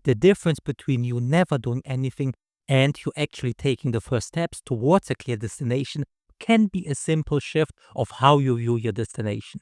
The difference between you never doing anything and you actually taking the first steps towards a clear destination can be a simple shift of how you view your destination.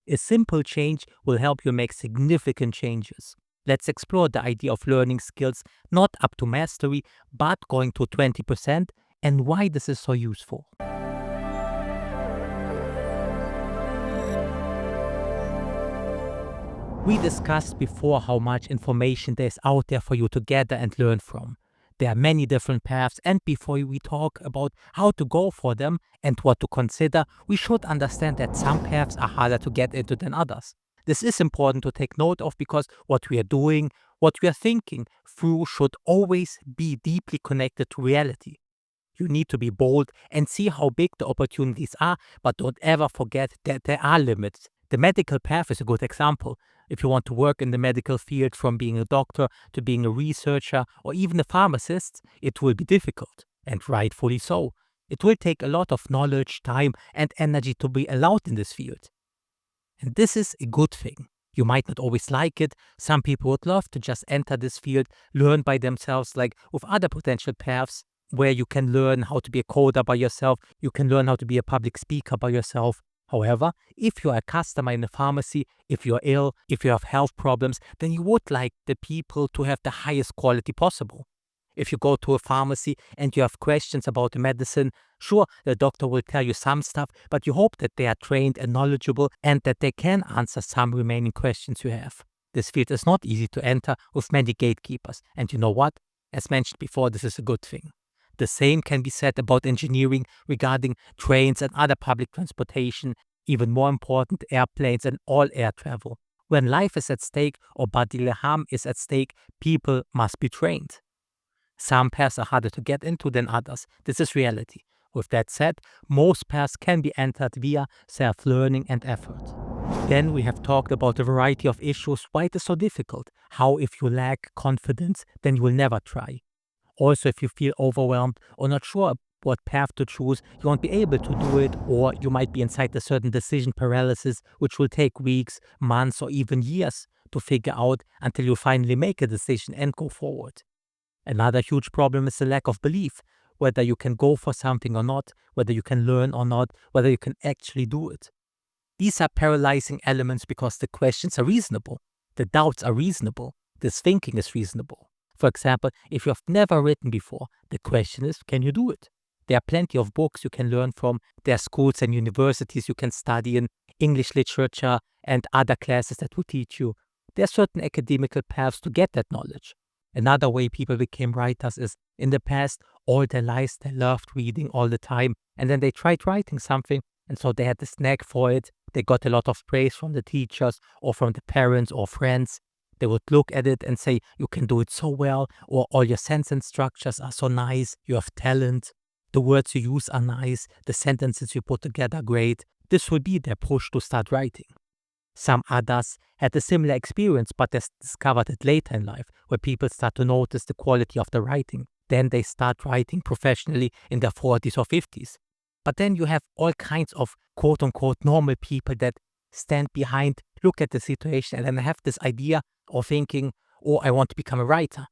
A simple change will help you make significant changes. Let's explore the idea of learning skills not up to mastery, but going to 20% and why this is so useful. We discussed before how much information there is out there for you to gather and learn from. There are many different paths, and before we talk about how to go for them and what to consider, we should understand that some paths are harder to get into than others. This is important to take note of because what we are doing, what we are thinking through should always be deeply connected to reality. You need to be bold and see how big the opportunities are, but don't ever forget that there are limits. The medical path is a good example. If you want to work in the medical field, from being a doctor to being a researcher or even a pharmacist, it will be difficult, and rightfully so. It will take a lot of knowledge, time, and energy to be allowed in this field. And this is a good thing. You might not always like it. Some people would love to just enter this field, learn by themselves, like with other potential paths, where you can learn how to be a coder by yourself, you can learn how to be a public speaker by yourself. However, if you are a customer in a pharmacy, if you're ill, if you have health problems, then you would like the people to have the highest quality possible. If you go to a pharmacy and you have questions about the medicine, sure, the doctor will tell you some stuff, but you hope that they are trained and knowledgeable and that they can answer some remaining questions you have. This field is not easy to enter with many gatekeepers, and you know what? As mentioned before, this is a good thing. The same can be said about engineering regarding trains and other public transportation, even more important, airplanes and all air travel. When life is at stake or bodily harm is at stake, people must be trained. Some paths are harder to get into than others. This is reality. With that said, most paths can be entered via self-learning and effort. Then we have talked about a variety of issues, why it is so difficult. How if you lack confidence, then you will never try. Also, if you feel overwhelmed or not sure what path to choose, you won't be able to do it, or you might be inside a certain decision paralysis, which will take weeks, months, or even years to figure out until you finally make a decision and go forward. Another huge problem is the lack of belief, whether you can go for something or not, whether you can learn or not, whether you can actually do it. These are paralyzing elements because the questions are reasonable, the doubts are reasonable, this thinking is reasonable. For example, if you have never written before, the question is, can you do it? There are plenty of books you can learn from. There are schools and universities you can study in, English literature and other classes that will teach you. There are certain academical paths to get that knowledge. Another way people became writers is, in the past, all their lives they loved reading all the time, and then they tried writing something, and so they had this knack for it. They got a lot of praise from the teachers or from the parents or friends. They would look at it and say, you can do it so well, or all your sentence structures are so nice, you have talent, the words you use are nice, the sentences you put together are great. This will be their push to start writing. Some others had a similar experience, but they discovered it later in life, where people start to notice the quality of the writing. Then they start writing professionally in their 40s or 50s. But then you have all kinds of quote-unquote normal people that stand behind, look at the situation, and then have this idea or thinking, oh, I want to become a writer.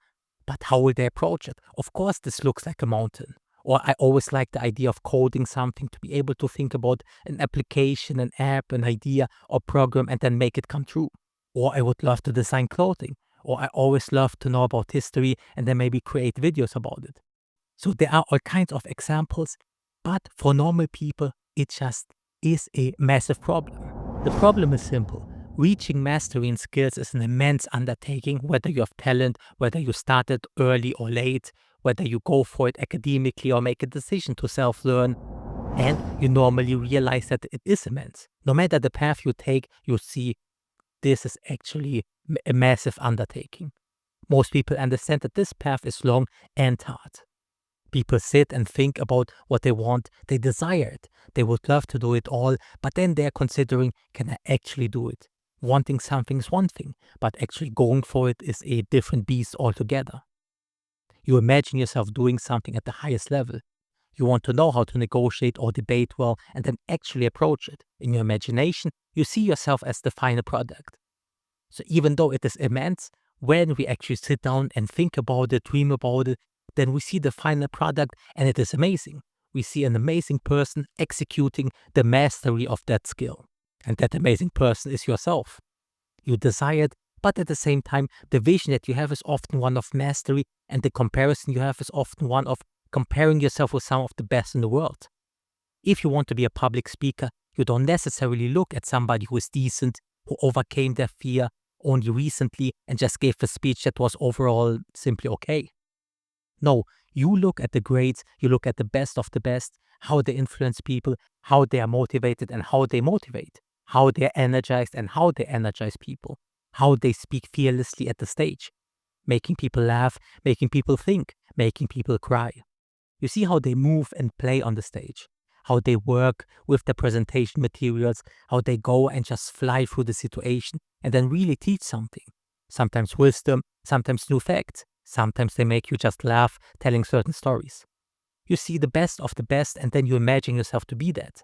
But how will they approach it? Of course, this looks like a mountain. Or I always like the idea of coding something, to be able to think about an application, an app, an idea or program and then make it come true. Or I would love to design clothing. Or I always love to know about history and then maybe create videos about it. So there are all kinds of examples, but for normal people, it just is a massive problem. The problem is simple. Reaching mastery in skills is an immense undertaking, whether you have talent, whether you started early or late, whether you go for it academically or make a decision to self-learn. And you normally realize that it is immense. No matter the path you take, you see this is actually a massive undertaking. Most people understand that this path is long and hard. People sit and think about what they want, they desire it, they would love to do it all, but then they're considering, can I actually do it? Wanting something is one thing, but actually going for it is a different beast altogether. You imagine yourself doing something at the highest level. You want to know how to negotiate or debate well and then actually approach it. In your imagination, you see yourself as the final product. So even though it is immense, when we actually sit down and think about it, dream about it, then we see the final product and it is amazing. We see an amazing person executing the mastery of that skill. And that amazing person is yourself. You desire it, but at the same time, the vision that you have is often one of mastery, and the comparison you have is often one of comparing yourself with some of the best in the world. If you want to be a public speaker, you don't necessarily look at somebody who is decent, who overcame their fear only recently and just gave a speech that was overall simply okay. No, you look at the greats, you look at the best of the best, how they influence people, how they are motivated and how they motivate, how they're energized and how they energize people, how they speak fearlessly at the stage, making people laugh, making people think, making people cry. You see how they move and play on the stage, how they work with the presentation materials, how they go and just fly through the situation and then really teach something. Sometimes wisdom, sometimes new facts, sometimes they make you just laugh telling certain stories. You see the best of the best and then you imagine yourself to be that.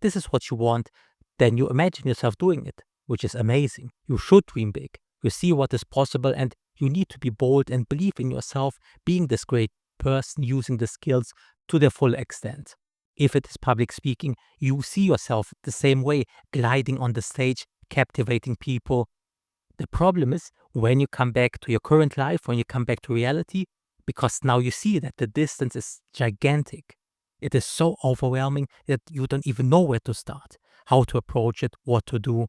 This is what you want, then you imagine yourself doing it, which is amazing. You should dream big. You see what is possible and you need to be bold and believe in yourself being this great person using the skills to their full extent. If it is public speaking, you see yourself the same way, gliding on the stage, captivating people. The problem is when you come back to your current life, when you come back to reality, because now you see that the distance is gigantic. It is so overwhelming that you don't even know where to start, how to approach it, what to do.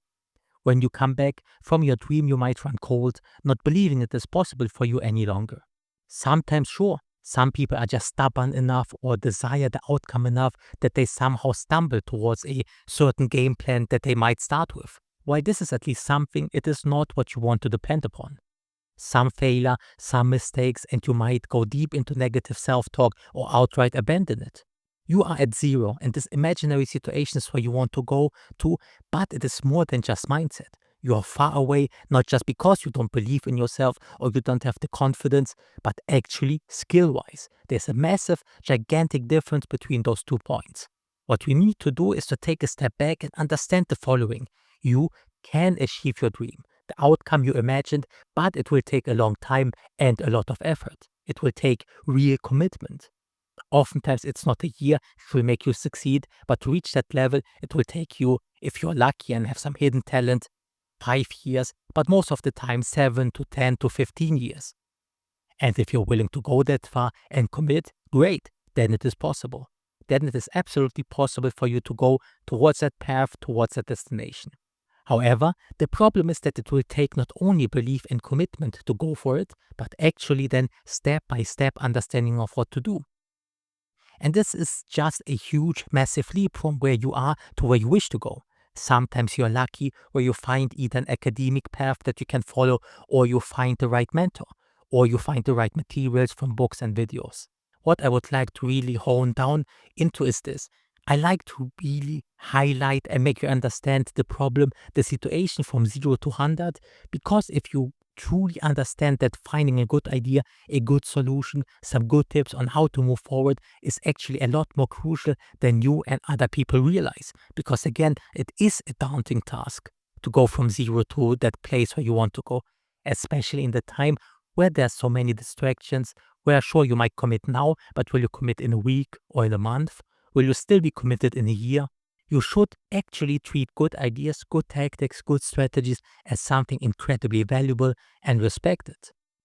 When you come back from your dream, you might run cold, not believing it is possible for you any longer. Sometimes, sure, some people are just stubborn enough or desire the outcome enough that they somehow stumble towards a certain game plan that they might start with. While this is at least something, it is not what you want to depend upon. Some failure, some mistakes, and you might go deep into negative self-talk or outright abandon it. You are at zero, and this imaginary situation is where you want to go to, but it is more than just mindset. You are far away, not just because you don't believe in yourself or you don't have the confidence, but actually skill-wise. There's a massive, gigantic difference between those 2 points. What we need to do is to take a step back and understand the following. You can achieve your dream, the outcome you imagined, but it will take a long time and a lot of effort. It will take real commitment. Oftentimes, it's not a year it will make you succeed, but to reach that level, it will take you, if you're lucky and have some hidden talent, 5 years, but most of the time 7 to 10 to 15 years. And if you're willing to go that far and commit, great, then it is possible. Then it is absolutely possible for you to go towards that path, towards that destination. However, the problem is that it will take not only belief and commitment to go for it, but actually then step by step understanding of what to do. And this is just a huge, massive leap from where you are to where you wish to go. Sometimes you're lucky where you find either an academic path that you can follow, or you find the right mentor, or you find the right materials from books and videos. What I would like to really hone down into is this. I like to really highlight and make you understand the problem, the situation from 0 to 100, because if you truly understand that finding a good idea, a good solution, some good tips on how to move forward is actually a lot more crucial than you and other people realize. Because again, it is a daunting task to go from 0 to that place where you want to go, especially in the time where there's so many distractions, where sure you might commit now, but will you commit in a week or in a month? Will you still be committed in a year? You should actually treat good ideas, good tactics, good strategies as something incredibly valuable and respected.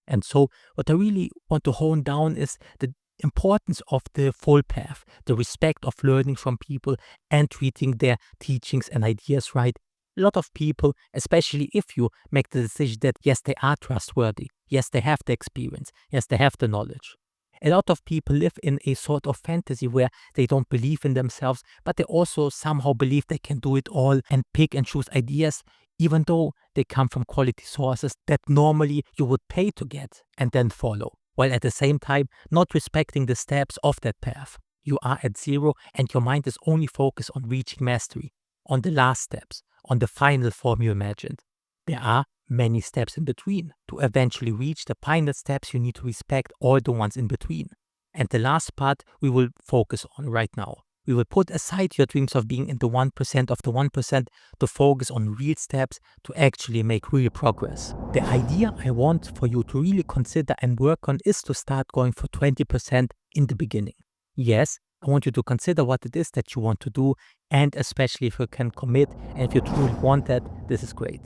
And so what I really want to hone down is the importance of the full path, the respect of learning from people and treating their teachings and ideas right. A lot of people, especially if you make the decision that yes, they are trustworthy, yes, they have the experience, yes, they have the knowledge. A lot of people live in a sort of fantasy where they don't believe in themselves, but they also somehow believe they can do it all and pick and choose ideas, even though they come from quality sources that normally you would pay to get and then follow, while at the same time not respecting the steps of that path. You are at zero and your mind is only focused on reaching mastery, on the last steps, on the final form you imagined. There are many steps in between. To eventually reach the final steps, you need to respect all the ones in between. And the last part we will focus on right now. We will put aside your dreams of being in the 1% of the 1% to focus on real steps to actually make real progress. The idea I want for you to really consider and work on is to start going for 20% in the beginning. Yes, I want you to consider what it is that you want to do, and especially if you can commit and if you truly want that, this is great.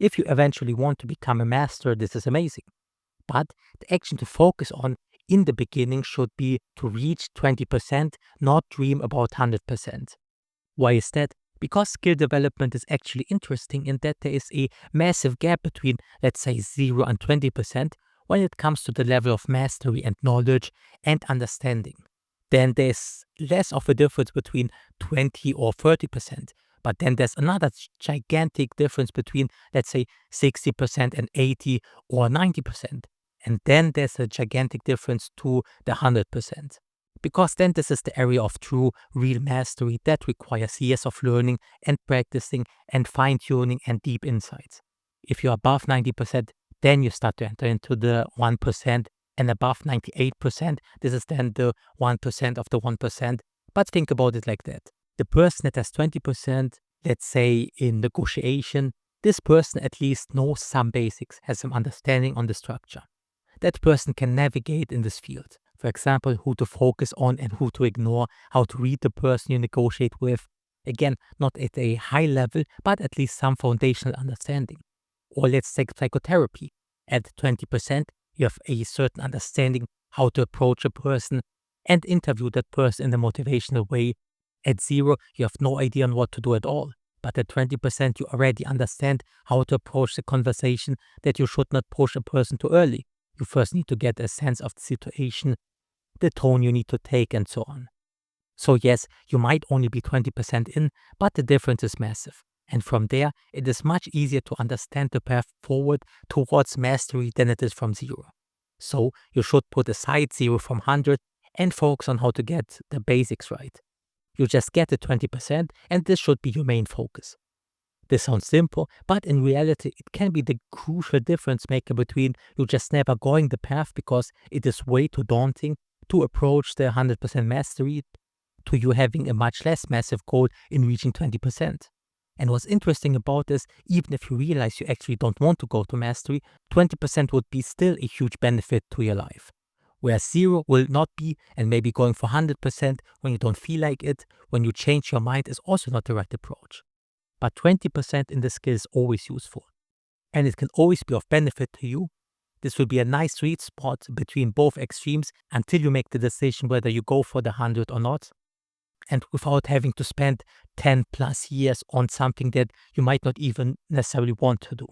If you eventually want to become a master, this is amazing. But the action to focus on in the beginning should be to reach 20%, not dream about 100%. Why is that? Because skill development is actually interesting in that there is a massive gap between, let's say, 0 and 20% when it comes to the level of mastery and knowledge and understanding. Then there's less of a difference between 20 or 30%. But then there's another gigantic difference between, let's say, 60% and 80 or 90%. And then there's a gigantic difference to the 100%. Because then this is the area of true, real mastery that requires years of learning and practicing and fine-tuning and deep insights. If you're above 90%, then you start to enter into the 1%, and above 98%, this is then the 1% of the 1%. But think about it like that. The person that has 20%, let's say in negotiation, this person at least knows some basics, has some understanding on the structure. That person can navigate in this field. For example, who to focus on and who to ignore, how to read the person you negotiate with. Again, not at a high level, but at least some foundational understanding. Or let's take psychotherapy. At 20%, you have a certain understanding how to approach a person and interview that person in a motivational way. At 0, you have no idea on what to do at all. But at 20%, you already understand how to approach the conversation, that you should not push a person too early. You first need to get a sense of the situation, the tone you need to take, and so on. So yes, you might only be 20% in, but the difference is massive. And from there, it is much easier to understand the path forward towards mastery than it is from 0. So you should put aside 0 from 100 and focus on how to get the basics right. You just get the 20% and this should be your main focus. This sounds simple, but in reality, it can be the crucial difference maker between you just never going the path because it is way too daunting to approach the 100% mastery, to you having a much less massive goal in reaching 20%. And what's interesting about this, even if you realize you actually don't want to go to mastery, 20% would be still a huge benefit to your life. Whereas 0 will not be, and maybe going for 100% when you don't feel like it, when you change your mind, is also not the right approach. But 20% in this skill is always useful. And it can always be of benefit to you. This will be a nice sweet spot between both extremes until you make the decision whether you go for the 100 or not. And without having to spend 10 plus years on something that you might not even necessarily want to do.